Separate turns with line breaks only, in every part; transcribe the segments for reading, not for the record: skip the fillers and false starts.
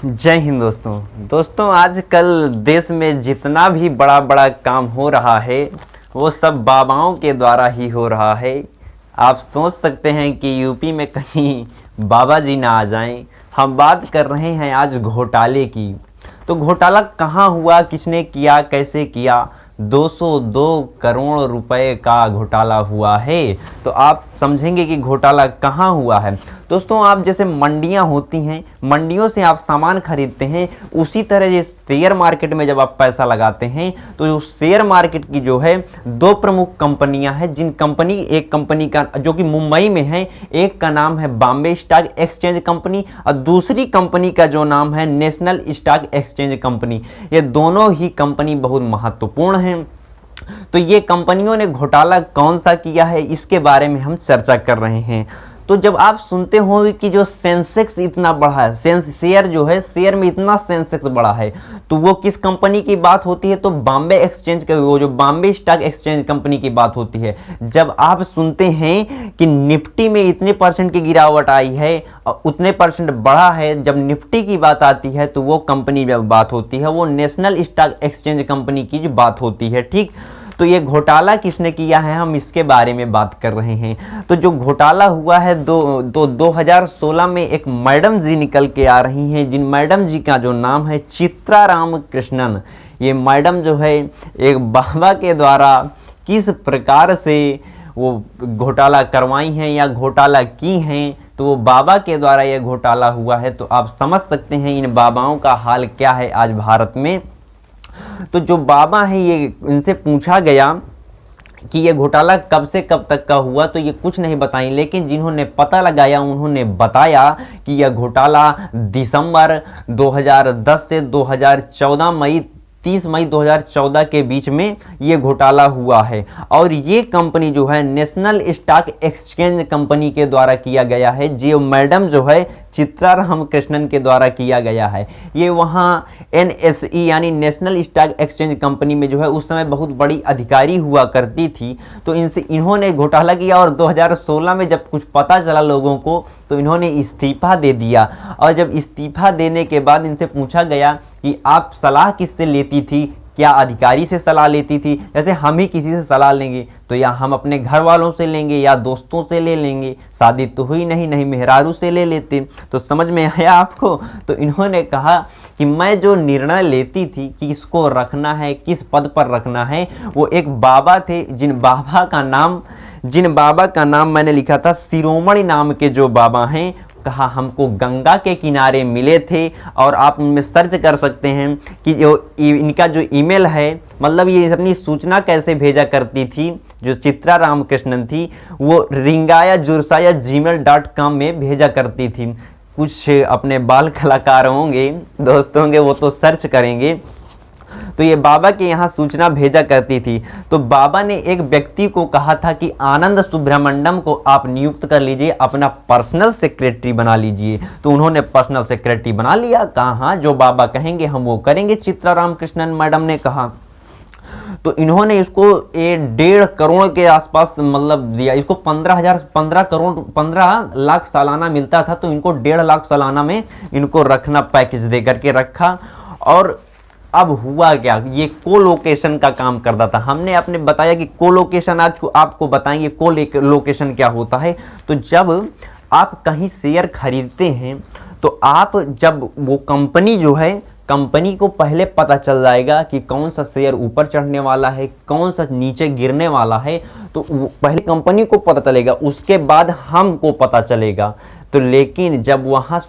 जय हिंद दोस्तों आजकल देश में जितना भी बड़ा बड़ा काम हो रहा है वो सब बाबाओं के द्वारा ही हो रहा है। आप सोच सकते हैं कि यूपी में कहीं बाबा जी ना आ जाएं। हम बात कर रहे हैं आज घोटाले की। तो घोटाला कहाँ हुआ, किसने किया, कैसे किया? 202 करोड़ रुपए का घोटाला हुआ है। तो आप समझेंगे कि घोटाला कहाँ हुआ है। दोस्तों, आप जैसे मंडियां होती हैं, मंडियों से आप सामान खरीदते हैं, उसी तरह ये शेयर मार्केट में जब आप पैसा लगाते हैं तो शेयर मार्केट की जो है दो प्रमुख कंपनियां हैं, एक कंपनी का जो कि मुंबई में है, एक का नाम है बॉम्बे स्टॉक एक्सचेंज कंपनी और दूसरी कंपनी का जो नाम है नेशनल स्टॉक एक्सचेंज कंपनी। ये दोनों ही कंपनी बहुत महत्वपूर्ण हैं। तो ये कंपनियों ने घोटाला कौन सा किया है, इसके बारे में हम चर्चा कर रहे हैं। तो जब आप सुनते हो कि जो सेंसेक्स इतना बढ़ा है, शेयर जो है, शेयर में इतना सेंसेक्स बढ़ा है, तो वो किस कंपनी की बात होती है? तो बॉम्बे एक्सचेंज का, वो जो बॉम्बे स्टॉक एक्सचेंज कंपनी की बात होती है। जब आप सुनते हैं कि निफ्टी में इतने परसेंट की गिरावट आई है और उतने परसेंट बढ़ा है, जब निफ्टी की बात आती है तो वो कंपनी में बात होती है, वो नेशनल स्टॉक एक्सचेंज कंपनी की जो बात होती है। ठीक, तो ये घोटाला किसने किया है, हम इसके बारे में बात कर रहे हैं। तो जो घोटाला हुआ है 2016 में एक मैडम जी निकल के आ रही हैं, जिन मैडम जी का जो नाम है चित्रा रामकृष्णन। ये मैडम जो है एक बाबा के द्वारा किस प्रकार से वो घोटाला करवाई हैं या घोटाला की हैं, तो वो बाबा के द्वारा ये घोटाला हुआ है। तो आप समझ सकते हैं इन बाबाओं का हाल क्या है आज भारत में। तो जो बाबा है, ये इनसे पूछा गया कि ये घोटाला कब से कब तक का हुआ, तो ये कुछ नहीं बताई, लेकिन जिन्होंने पता लगाया उन्होंने बताया कि यह घोटाला दिसंबर 2010 से 30 मई 2014 के बीच में ये घोटाला हुआ है। और ये कंपनी जो है नेशनल स्टॉक एक्सचेंज कंपनी के द्वारा किया गया है, जो मैडम जो है चित्रा रामकृष्णन के द्वारा किया गया है। ये वहाँ NSE यानी नेशनल स्टॉक एक्सचेंज कंपनी में जो है उस समय बहुत बड़ी अधिकारी हुआ करती थी। तो इन्होंने घोटाला किया और 2016 में जब कुछ पता चला लोगों को तो इन्होंने इस्तीफा दे दिया। और जब इस्तीफा देने के बाद इनसे पूछा गया कि आप सलाह किससे लेती थी, क्या अधिकारी से सलाह लेती थी? जैसे हम ही किसी से सलाह लेंगे तो या हम अपने घर वालों से लेंगे या दोस्तों से ले लेंगे, शादी तो हुई नहीं मेहरारू से ले लेते। तो समझ में आया आपको? तो इन्होंने कहा कि मैं जो निर्णय लेती थी कि किसको रखना है, किस पद पर रखना है, वो एक बाबा थे, जिन बाबा का नाम मैंने लिखा था शिरोमणि नाम के जो बाबा हैं। कहा हमको गंगा के किनारे मिले थे। और आप उनमें सर्च कर सकते हैं कि जो इनका जो ईमेल है, मतलब ये अपनी सूचना कैसे भेजा करती थी, जो चित्रा रामकृष्णन थी, वो ringaya@gmail.com में भेजा करती थी। कुछ अपने बाल कलाकार होंगे, दोस्त होंगे, वो तो सर्च करेंगे। तो ये बाबा के यहाँ सूचना भेजा करती थी। तो बाबा ने एक व्यक्ति को कहा था कि आनंद सुब्रमण्यम को आप नियुक्त कर लीजिए, अपना पर्सनल सेक्रेटरी बना लीजिए। तो उन्होंने पर्सनल सेक्रेटरी बना लिया। कहा हाँ, जो बाबा कहेंगे हम वो करेंगे, चित्रा रामकृष्णन मैडम ने कहा। तो इन्होंने इसको 1.5 करोड़ के आसपास मतलब दिया। इसको 15 लाख सालाना मिलता था, तो इनको 1.5 लाख सालाना में इनको रखना, पैकेज दे करके रखा। और अब हुआ क्या, ये कोलोकेशन का काम करता था। हमने आपने बताया कि कोलोकेशन, आज आपको बताएंगे कोलोकेशन क्या होता है। तो जब आप कहीं शेयर खरीदते हैं तो आप जब वो कंपनी जो है, कंपनी को पहले पता चल जाएगा कि कौन सा शेयर ऊपर चढ़ने वाला है, कौन सा नीचे गिरने वाला है। तो पहले कंपनी को पता चलेगा, उसके बाद हमको पता चलेगा। तो लेकिन जब वहाँ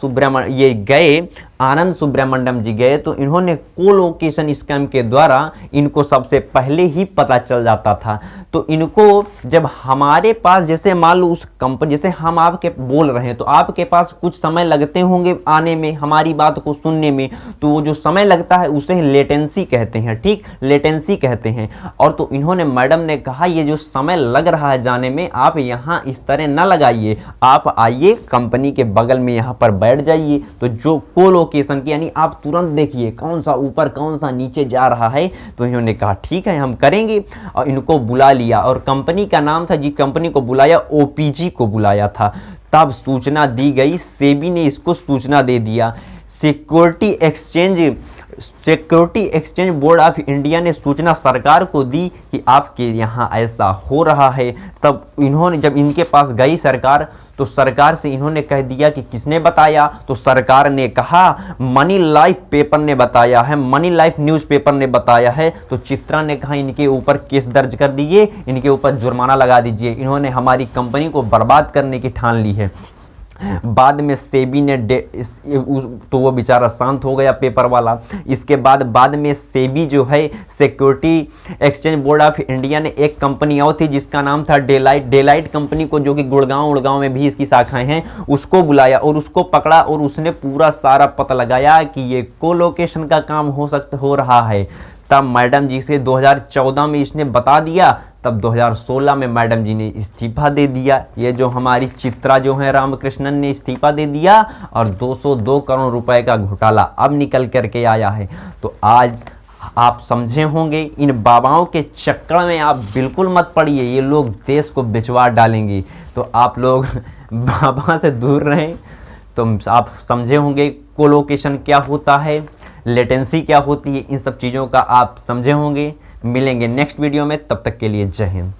ये गए, आनंद सुब्रमण्यम जी गए, तो इन्होंने कोलोकेशन स्कैम के द्वारा इनको सबसे पहले ही पता चल जाता था। तो इनको जब हमारे पास, जैसे मान लो उस कंपनी, जैसे हम आपके बोल रहे हैं तो आपके पास कुछ समय लगते होंगे आने में, हमारी बात को सुनने में। तो वो जो समय लगता है उसे लेटेंसी कहते हैं। ठीक, लेटेंसी कहते हैं। और तो इन्होंने, मैडम ने कहा ये जो समय लग रहा है जाने में, आप यहाँ इस तरह ना लगाइए, आप आइए कंपनी के बगल में यहाँ पर बैठ जाइए। तो जो कोलोकेशन की, यानी आप तुरंत देखिए कौन सा ऊपर कौन सा नीचे जा रहा है। तो इन्होंने कहा ठीक है हम करेंगे, और इनको बुला लिया। और कंपनी का नाम था, जी कंपनी को बुलाया, OPG को बुलाया था। तब सूचना दी गई, सेबी ने इसको सूचना दे दिया। Security exchange board of India ने सूचना सरकार को दी कि आपके यहाँ ऐसा हो रहा है। तब इन्होंने, जब इनके पास गई सरकार, तो सरकार से इन्होंने कह दिया कि किसने बताया, तो सरकार ने कहा मनी लाइफ पेपर ने बताया है, मनी लाइफ न्यूज़पेपर ने बताया है। तो चित्रा ने कहा इनके ऊपर केस दर्ज कर दीजिए, इनके ऊपर जुर्माना लगा दीजिए, इन्होंने हमारी कंपनी को बर्बाद करने की ठान ली है। बाद में सेबी ने तो वो बेचारा शांत हो गया पेपर वाला। इसके बाद में सेबी जो है, security exchange board of India ने एक कंपनी और थी जिसका नाम था डेलाइट कंपनी को, जो कि गुड़गांव में भी इसकी शाखाएं हैं, उसको बुलाया और उसको पकड़ा और उसने पूरा सारा पता लगाया कि ये कोलोकेशन का काम हो रहा है। तब मैडम जी से 2014 में इसने बता दिया, तब 2016 में मैडम जी ने इस्तीफा दे दिया। ये जो हमारी चित्रा जो है रामकृष्णन ने इस्तीफा दे दिया और 202 करोड़ रुपए का घोटाला अब निकल करके आया है। तो आज आप समझे होंगे, इन बाबाओं के चक्कर में आप बिल्कुल मत पड़िए, ये लोग देश को बिचवा डालेंगे। तो आप लोग बाबा से दूर रहें। तो आप समझे होंगे कोलोकेशन क्या होता है, लेटेंसी क्या होती है, इन सब चीज़ों का आप समझे होंगे। मिलेंगे नेक्स्ट वीडियो में, तब तक के लिए जय हिंद।